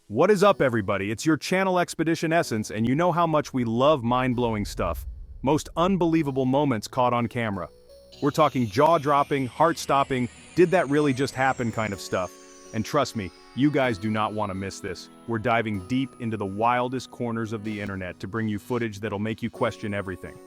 What is up, everybody? It's your channel Expedition Essence, and you know how much we love mind-blowing stuff. Most unbelievable moments caught on camera. We're talking jaw-dropping, heart-stopping, did that really just happen kind of stuff. And trust me, you guys do not want to miss this. We're diving deep into the wildest corners of the internet to bring you footage that'll make you question everything.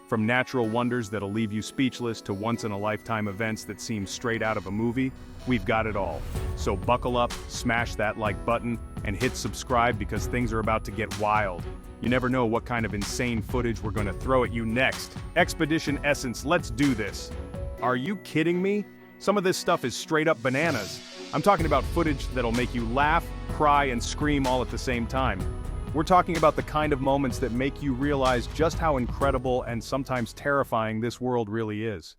From natural wonders that'll leave you speechless to once-in-a-lifetime events that seem straight out of a movie, we've got it all. So buckle up, smash that like button, and hit subscribe because things are about to get wild. You never know what kind of insane footage we're going to throw at you next. Expedition Essence, let's do this. Are you kidding me? Some of this stuff is straight up bananas. I'm talking about footage that'll make you laugh, cry, and scream all at the same time. We're talking about the kind of moments that make you realize just how incredible and sometimes terrifying this world really is.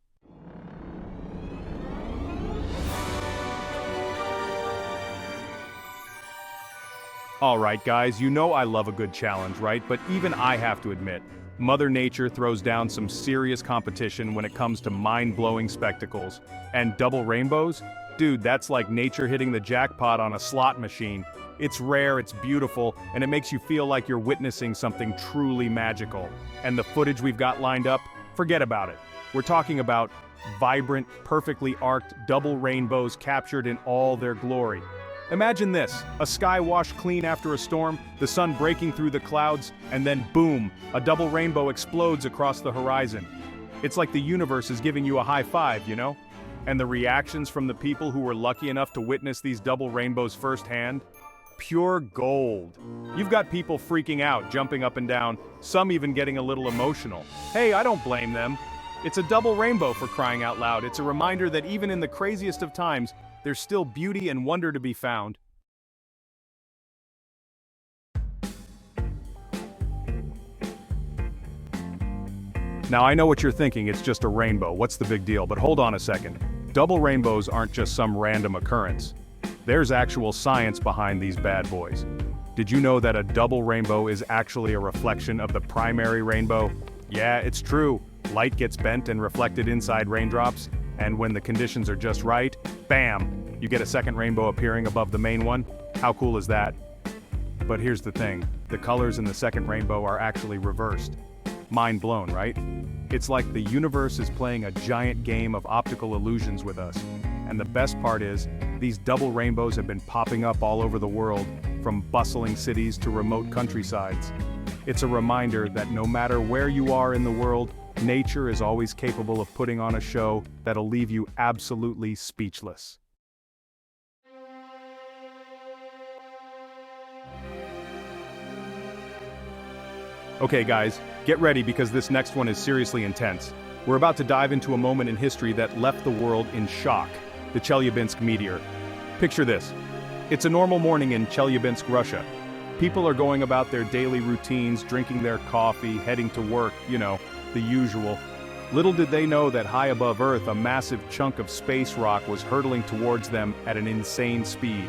Alright guys, you know I love a good challenge, right? But even I have to admit, Mother Nature throws down some serious competition when it comes to mind-blowing spectacles. And double rainbows? Dude, that's like nature hitting the jackpot on a slot machine. It's rare, it's beautiful, and it makes you feel like you're witnessing something truly magical. And the footage we've got lined up, forget about it. We're talking about vibrant, perfectly arced double rainbows captured in all their glory. Imagine this, a sky washed clean after a storm, the sun breaking through the clouds, and then boom, a double rainbow explodes across the horizon. It's like the universe is giving you a high five, you know? And the reactions from the people who were lucky enough to witness these double rainbows firsthand? Pure gold. You've got people freaking out, jumping up and down, some even getting a little emotional. Hey, I don't blame them. It's a double rainbow, for crying out loud. It's a reminder that even in the craziest of times, there's still beauty and wonder to be found. Now I know what you're thinking, it's just a rainbow, what's the big deal? But hold on a second. Double rainbows aren't just some random occurrence. There's actual science behind these bad boys. Did you know that a double rainbow is actually a reflection of the primary rainbow? Yeah, it's true. Light gets bent and reflected inside raindrops, and when the conditions are just right, bam! You get a second rainbow appearing above the main one. How cool is that? But here's the thing, the colors in the second rainbow are actually reversed. Mind blown, right? It's like the universe is playing a giant game of optical illusions with us. And the best part is, these double rainbows have been popping up all over the world, from bustling cities to remote countrysides. It's a reminder that no matter where you are in the world, nature is always capable of putting on a show that'll leave you absolutely speechless. Okay guys, get ready because this next one is seriously intense. We're about to dive into a moment in history that left the world in shock, the Chelyabinsk meteor. Picture this. It's a normal morning in Chelyabinsk, Russia. People are going about their daily routines, drinking their coffee, heading to work, you know, the usual. Little did they know that high above Earth, a massive chunk of space rock was hurtling towards them at an insane speed.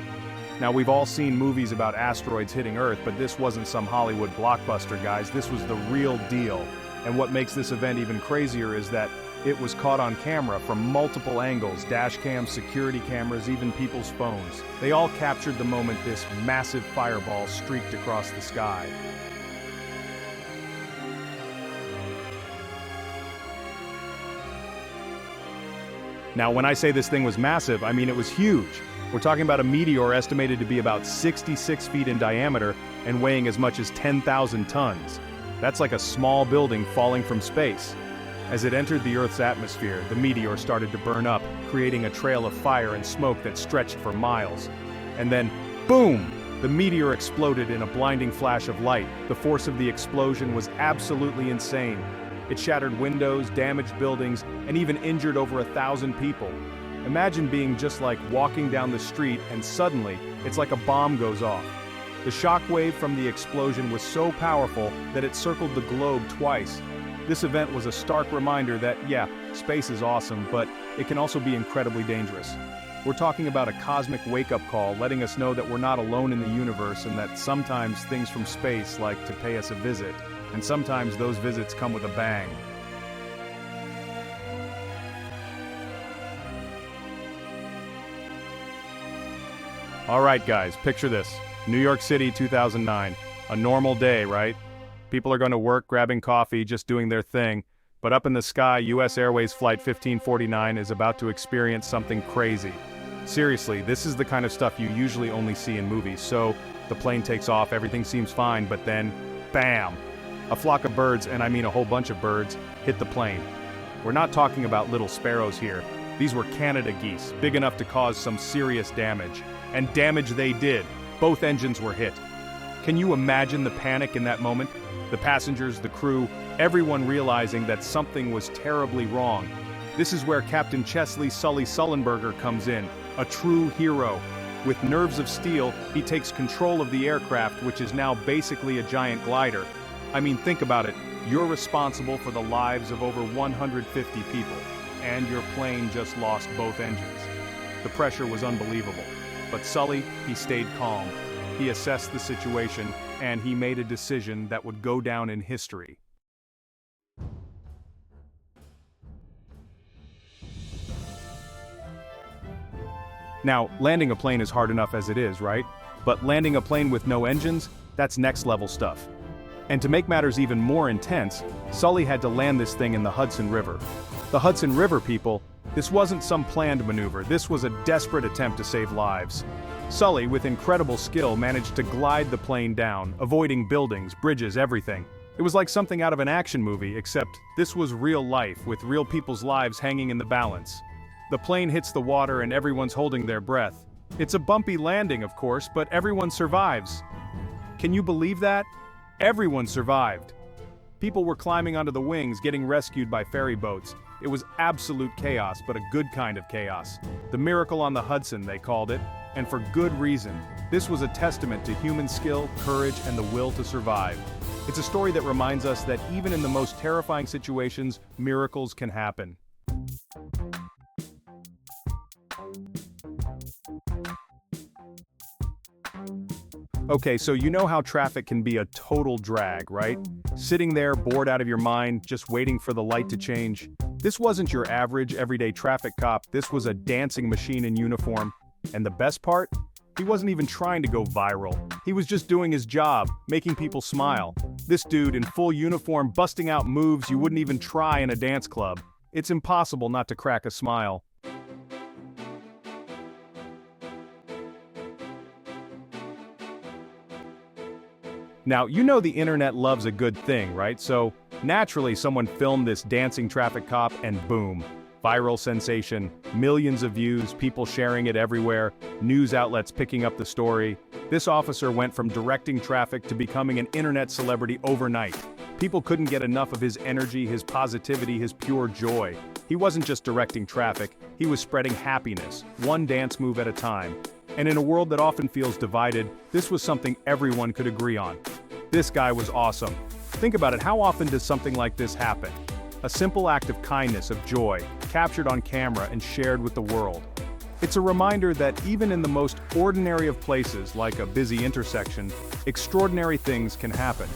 Now, we've all seen movies about asteroids hitting Earth, but this wasn't some Hollywood blockbuster, guys. This was the real deal. And what makes this event even crazier is that it was caught on camera from multiple angles, dash cams, security cameras, even people's phones. They all captured the moment this massive fireball streaked across the sky. Now, when I say this thing was massive, I mean it was huge. We're talking about a meteor estimated to be about 66 feet in diameter and weighing as much as 10,000 tons. That's like a small building falling from space. As it entered the Earth's atmosphere, the meteor started to burn up, creating a trail of fire and smoke that stretched for miles. And then, boom! The meteor exploded in a blinding flash of light. The force of the explosion was absolutely insane. It shattered windows, damaged buildings, and even injured over 1,000 people. Imagine being just like walking down the street and suddenly, it's like a bomb goes off. The shock wave from the explosion was so powerful that it circled the globe twice. This event was a stark reminder that, yeah, space is awesome, but it can also be incredibly dangerous. We're talking about a cosmic wake-up call, letting us know that we're not alone in the universe and that sometimes things from space like to pay us a visit, and sometimes those visits come with a bang. Alright guys, picture this. New York City, 2009. A normal day, right? People are going to work, grabbing coffee, just doing their thing. But up in the sky, US Airways Flight 1549 is about to experience something crazy. Seriously, this is the kind of stuff you usually only see in movies. So, the plane takes off, everything seems fine, but then, bam! A flock of birds, and I mean a whole bunch of birds, hit the plane. We're not talking about little sparrows here. These were Canada geese, big enough to cause some serious damage. And damage they did. Both engines were hit. Can you imagine the panic in that moment? The passengers, the crew, everyone realizing that something was terribly wrong. This is where Captain Chesley Sully Sullenberger comes in, a true hero. With nerves of steel, he takes control of the aircraft, which is now basically a giant glider. I mean, think about it. You're responsible for the lives of over 150 people, and your plane just lost both engines. The pressure was unbelievable. But Sully, he stayed calm. He assessed the situation, and he made a decision that would go down in history. Now, landing a plane is hard enough as it is, right? But landing a plane with no engines, that's next level stuff. And to make matters even more intense, Sully had to land this thing in the Hudson River. The Hudson River people, this wasn't some planned maneuver, this was a desperate attempt to save lives. Sully, with incredible skill, managed to glide the plane down, avoiding buildings, bridges, everything. It was like something out of an action movie, except this was real life, with real people's lives hanging in the balance. The plane hits the water and everyone's holding their breath. It's a bumpy landing, of course, but everyone survives. Can you believe that? Everyone survived. People were climbing onto the wings, getting rescued by ferry boats. It was absolute chaos, but a good kind of chaos. The miracle on the Hudson, they called it, and for good reason. This was a testament to human skill, courage, and the will to survive. It's a story that reminds us that even in the most terrifying situations, miracles can happen. Okay, so you know how traffic can be a total drag, right? Sitting there, bored out of your mind, just waiting for the light to change. This wasn't your average, everyday traffic cop, this was a dancing machine in uniform. And the best part? He wasn't even trying to go viral. He was just doing his job, making people smile. This dude in full uniform busting out moves you wouldn't even try in a dance club. It's impossible not to crack a smile. Now, you know the internet loves a good thing, right? So, naturally someone filmed this dancing traffic cop and boom. Viral sensation, millions of views, people sharing it everywhere, news outlets picking up the story. This officer went from directing traffic to becoming an internet celebrity overnight. People couldn't get enough of his energy, his positivity, his pure joy. He wasn't just directing traffic, he was spreading happiness, one dance move at a time. And in a world that often feels divided, this was something everyone could agree on. This guy was awesome. Think about it, how often does something like this happen? A simple act of kindness, of joy, captured on camera and shared with the world. It's a reminder that even in the most ordinary of places, like a busy intersection, extraordinary things can happen.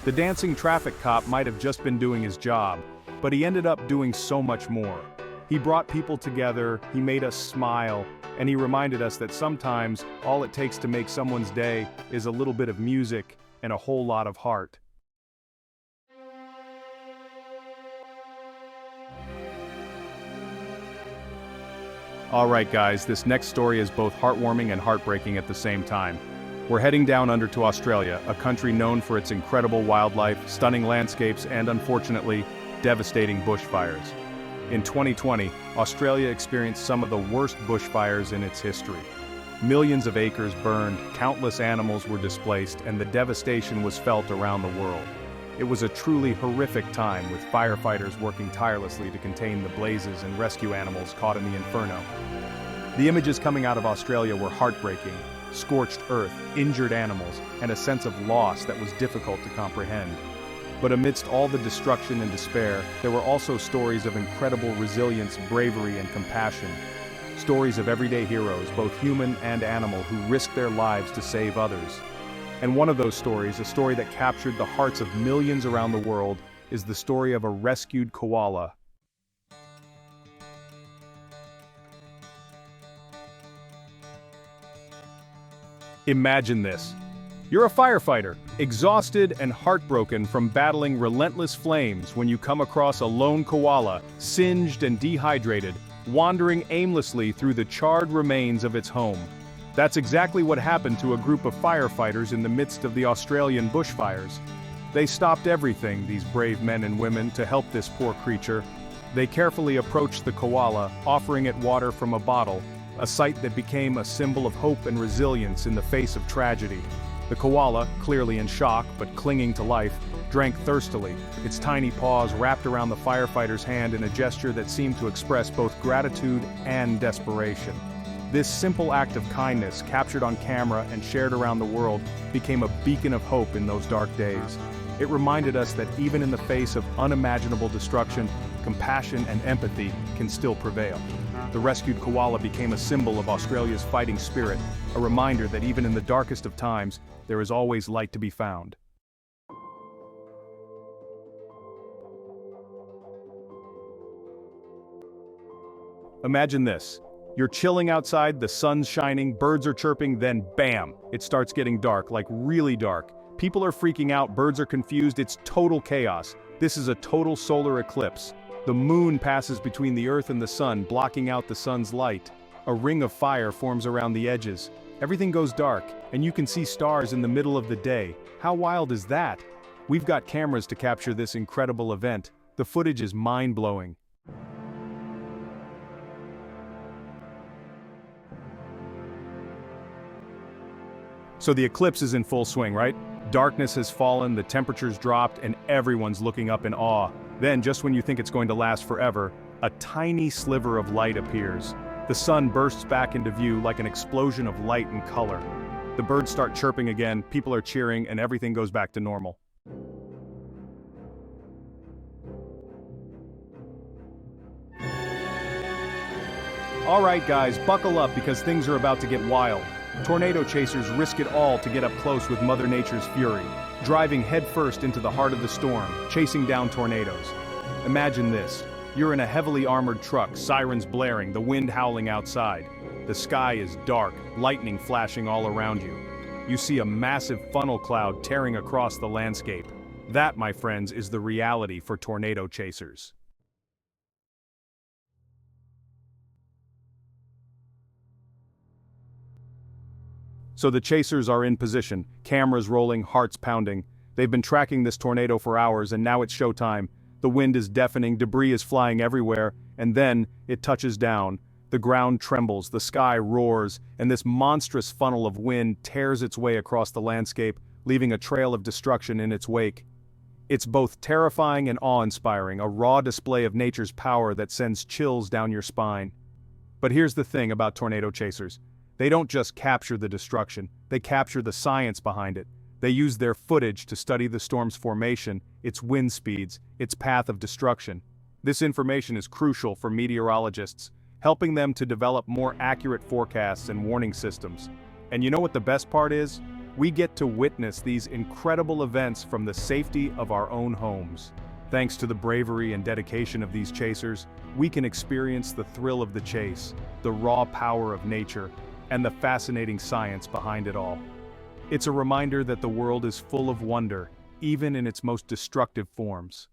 The dancing traffic cop might have just been doing his job, but he ended up doing so much more. He brought people together, he made us smile, and he reminded us that sometimes all it takes to make someone's day is a little bit of music and a whole lot of heart. Alright guys, this next story is both heartwarming and heartbreaking at the same time. We're heading down under to Australia, a country known for its incredible wildlife, stunning landscapes, and unfortunately, devastating bushfires. In 2020, Australia experienced some of the worst bushfires in its history. Millions of acres burned, countless animals were displaced, and the devastation was felt around the world. It was a truly horrific time, with firefighters working tirelessly to contain the blazes and rescue animals caught in the inferno. The images coming out of Australia were heartbreaking: scorched earth, injured animals, and a sense of loss that was difficult to comprehend. But amidst all the destruction and despair, there were also stories of incredible resilience, bravery, and compassion. Stories of everyday heroes, both human and animal, who risked their lives to save others. And one of those stories, a story that captured the hearts of millions around the world, is the story of a rescued koala. Imagine this. You're a firefighter, exhausted and heartbroken from battling relentless flames when you come across a lone koala, singed and dehydrated, wandering aimlessly through the charred remains of its home. That's exactly what happened to a group of firefighters in the midst of the Australian bushfires. They stopped everything, these brave men and women, to help this poor creature. They carefully approached the koala, offering it water from a bottle, a sight that became a symbol of hope and resilience in the face of tragedy. The koala, clearly in shock but clinging to life, drank thirstily, its tiny paws wrapped around the firefighter's hand in a gesture that seemed to express both gratitude and desperation. This simple act of kindness, captured on camera and shared around the world, became a beacon of hope in those dark days. It reminded us that even in the face of unimaginable destruction, compassion and empathy can still prevail. The rescued koala became a symbol of Australia's fighting spirit, a reminder that even in the darkest of times, there is always light to be found. Imagine this. You're chilling outside, the sun's shining, birds are chirping, then bam! It starts getting dark, like really dark. People are freaking out, birds are confused, it's total chaos. This is a total solar eclipse. The moon passes between the earth and the sun, blocking out the sun's light. A ring of fire forms around the edges. Everything goes dark, and you can see stars in the middle of the day. How wild is that? We've got cameras to capture this incredible event. The footage is mind-blowing. So the eclipse is in full swing, right? Darkness has fallen, the temperature's dropped, and everyone's looking up in awe. Then, just when you think it's going to last forever, a tiny sliver of light appears. The sun bursts back into view like an explosion of light and color. The birds start chirping again, people are cheering, and everything goes back to normal. Alright guys, buckle up because things are about to get wild. Tornado chasers risk it all to get up close with Mother Nature's fury, driving headfirst into the heart of the storm, chasing down tornadoes. Imagine this. You're in a heavily armored truck, sirens blaring, the wind howling outside. The sky is dark, lightning flashing all around you. You see a massive funnel cloud tearing across the landscape. That, my friends, is the reality for tornado chasers. So the chasers are in position, cameras rolling, hearts pounding. They've been tracking this tornado for hours and now it's showtime. The wind is deafening, debris is flying everywhere, and then it touches down. The ground trembles, the sky roars, and this monstrous funnel of wind tears its way across the landscape, leaving a trail of destruction in its wake. It's both terrifying and awe-inspiring, a raw display of nature's power that sends chills down your spine. But here's the thing about tornado chasers. They don't just capture the destruction, they capture the science behind it. They use their footage to study the storm's formation, its wind speeds, its path of destruction. This information is crucial for meteorologists, helping them to develop more accurate forecasts and warning systems. And you know what the best part is? We get to witness these incredible events from the safety of our own homes. Thanks to the bravery and dedication of these chasers, we can experience the thrill of the chase, the raw power of nature, and the fascinating science behind it all. It's a reminder that the world is full of wonder, even in its most destructive forms.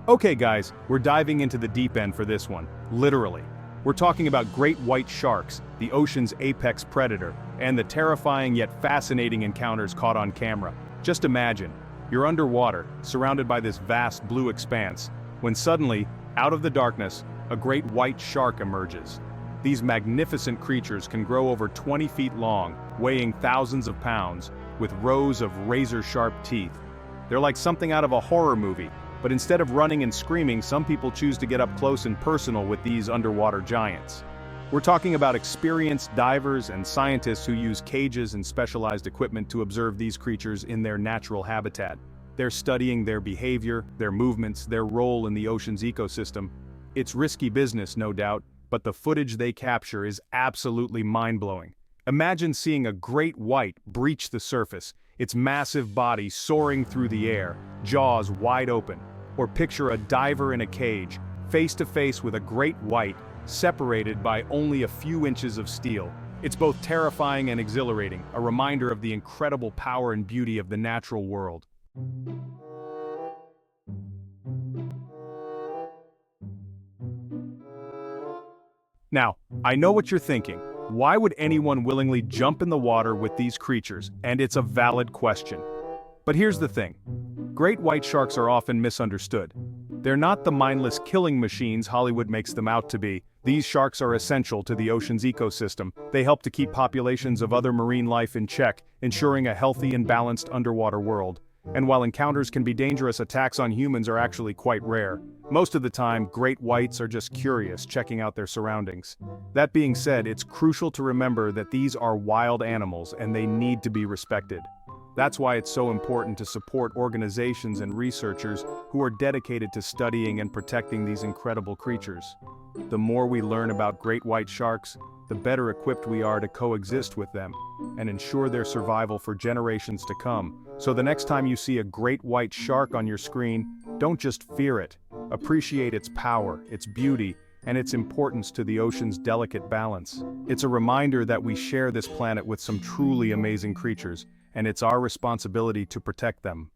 Okay guys, we're diving into the deep end for this one, literally. We're talking about great white sharks, the ocean's apex predator, and the terrifying yet fascinating encounters caught on camera. Just imagine, you're underwater, surrounded by this vast blue expanse, when suddenly, out of the darkness, a great white shark emerges. These magnificent creatures can grow over 20 feet long, weighing thousands of pounds, with rows of razor-sharp teeth. They're like something out of a horror movie, but instead of running and screaming, some people choose to get up close and personal with these underwater giants. We're talking about experienced divers and scientists who use cages and specialized equipment to observe these creatures in their natural habitat. They're studying their behavior, their movements, their role in the ocean's ecosystem. It's risky business, no doubt, but the footage they capture is absolutely mind-blowing. Imagine seeing a great white breach the surface, its massive body soaring through the air, jaws wide open. Or picture a diver in a cage, face to face with a great white, separated by only a few inches of steel. It's both terrifying and exhilarating, a reminder of the incredible power and beauty of the natural world. Now, I know what you're thinking. Why would anyone willingly jump in the water with these creatures? And it's a valid question. But here's the thing. Great white sharks are often misunderstood. They're not the mindless killing machines Hollywood makes them out to be. These sharks are essential to the ocean's ecosystem. They help to keep populations of other marine life in check, ensuring a healthy and balanced underwater world. And while encounters can be dangerous, attacks on humans are actually quite rare. Most of the time, great whites are just curious, checking out their surroundings. That being said, it's crucial to remember that these are wild animals and they need to be respected. That's why it's so important to support organizations and researchers who are dedicated to studying and protecting these incredible creatures. The more we learn about great white sharks, the better equipped we are to coexist with them and ensure their survival for generations to come. So the next time you see a great white shark on your screen, don't just fear it. Appreciate its power, its beauty, and its importance to the ocean's delicate balance. It's a reminder that we share this planet with some truly amazing creatures, and it's our responsibility to protect them.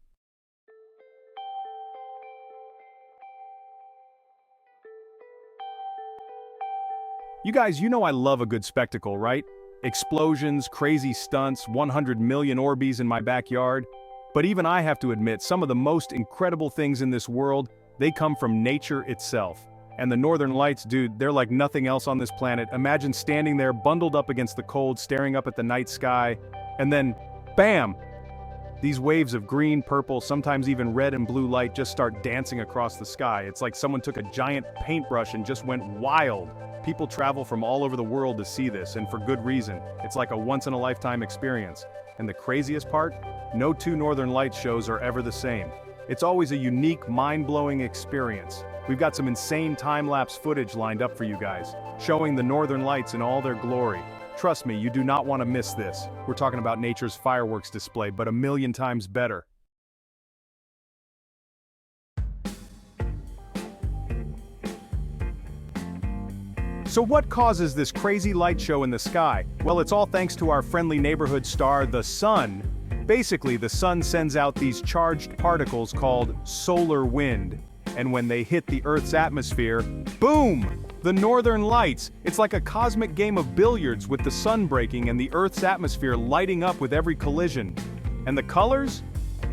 You guys, you know I love a good spectacle, right? Explosions, crazy stunts, 100 million Orbeez in my backyard. But even I have to admit, some of the most incredible things in this world, they come from nature itself. And the northern lights, dude, they're like nothing else on this planet. Imagine standing there bundled up against the cold, staring up at the night sky, and then, bam! These waves of green, purple, sometimes even red and blue light just start dancing across the sky. It's like someone took a giant paintbrush and just went wild. People travel from all over the world to see this, and for good reason. It's like a once-in-a-lifetime experience. And the craziest part? No two Northern Lights shows are ever the same. It's always a unique, mind-blowing experience. We've got some insane time-lapse footage lined up for you guys, showing the Northern Lights in all their glory. Trust me, you do not want to miss this. We're talking about nature's fireworks display, but a million times better. So what causes this crazy light show in the sky? Well, it's all thanks to our friendly neighborhood star, the sun. Basically, the sun sends out these charged particles called solar wind. And when they hit the Earth's atmosphere, boom! The Northern Lights. It's like a cosmic game of billiards with the sun breaking and the Earth's atmosphere lighting up with every collision. And the colors?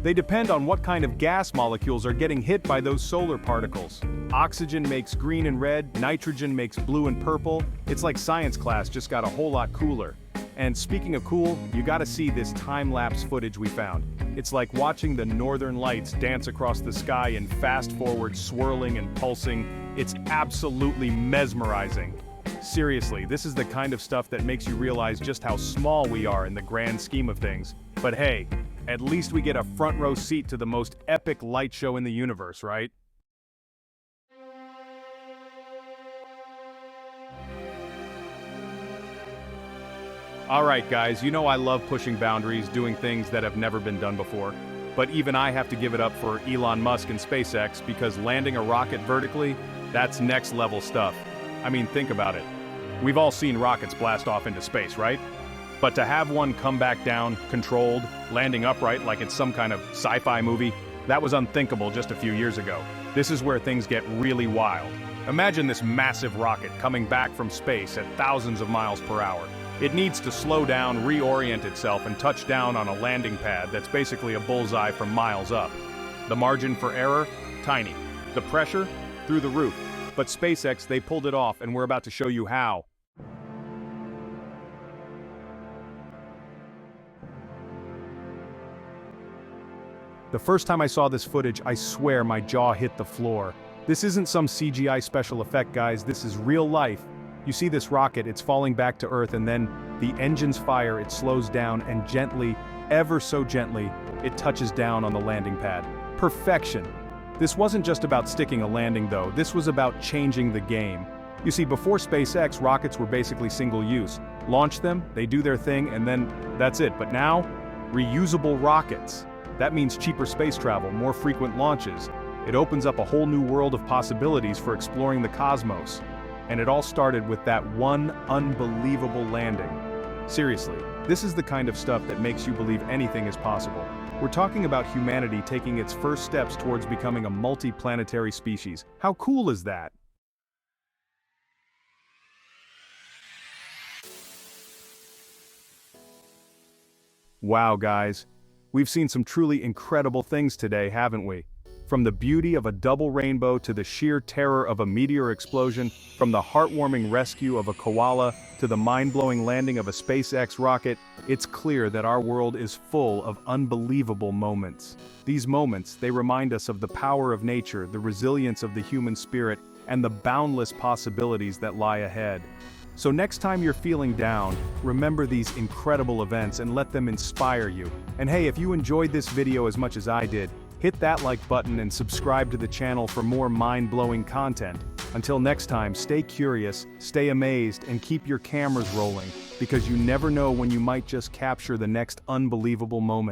They depend on what kind of gas molecules are getting hit by those solar particles. Oxygen makes green and red, nitrogen makes blue and purple. It's like science class just got a whole lot cooler. And speaking of cool, you gotta see this time-lapse footage we found. It's like watching the Northern Lights dance across the sky in fast-forward swirling and pulsing. It's absolutely mesmerizing. Seriously, this is the kind of stuff that makes you realize just how small we are in the grand scheme of things. But hey, at least we get a front row seat to the most epic light show in the universe, right? Alright guys, you know I love pushing boundaries, doing things that have never been done before. But even I have to give it up for Elon Musk and SpaceX, because landing a rocket vertically, that's next level stuff. I mean, think about it. We've all seen rockets blast off into space, right? But to have one come back down, controlled, landing upright like it's some kind of sci-fi movie, that was unthinkable just a few years ago. This is where things get really wild. Imagine this massive rocket coming back from space at thousands of miles per hour. It needs to slow down, reorient itself, and touch down on a landing pad that's basically a bullseye from miles up. The margin for error? Tiny. The pressure? Through the roof. But SpaceX, they pulled it off, and we're about to show you how. The first time I saw this footage, I swear my jaw hit the floor. This isn't some CGI special effect, guys, this is real life. You see this rocket, it's falling back to Earth, and then the engines fire, it slows down, and gently, ever so gently, it touches down on the landing pad. Perfection. This wasn't just about sticking a landing though, this was about changing the game. You see, before SpaceX, rockets were basically single-use. Launch them, they do their thing, and then that's it. But now, reusable rockets. That means cheaper space travel, more frequent launches, It opens up a whole new world of possibilities for exploring the cosmos. And it all started with that one unbelievable landing. Seriously, this is the kind of stuff that makes you believe anything is possible. We're talking about humanity taking its first steps towards becoming a multi-planetary species. How cool is that? Wow, guys. We've seen some truly incredible things today, haven't we? From the beauty of a double rainbow to the sheer terror of a meteor explosion, from the heartwarming rescue of a koala to the mind-blowing landing of a SpaceX rocket, it's clear that our world is full of unbelievable moments. These moments, they remind us of the power of nature, the resilience of the human spirit, and the boundless possibilities that lie ahead. So next time you're feeling down, remember these incredible events and let them inspire you. And hey, if you enjoyed this video as much as I did, hit that like button and subscribe to the channel for more mind-blowing content. Until next time, stay curious, stay amazed, and keep your cameras rolling, because you never know when you might just capture the next unbelievable moment.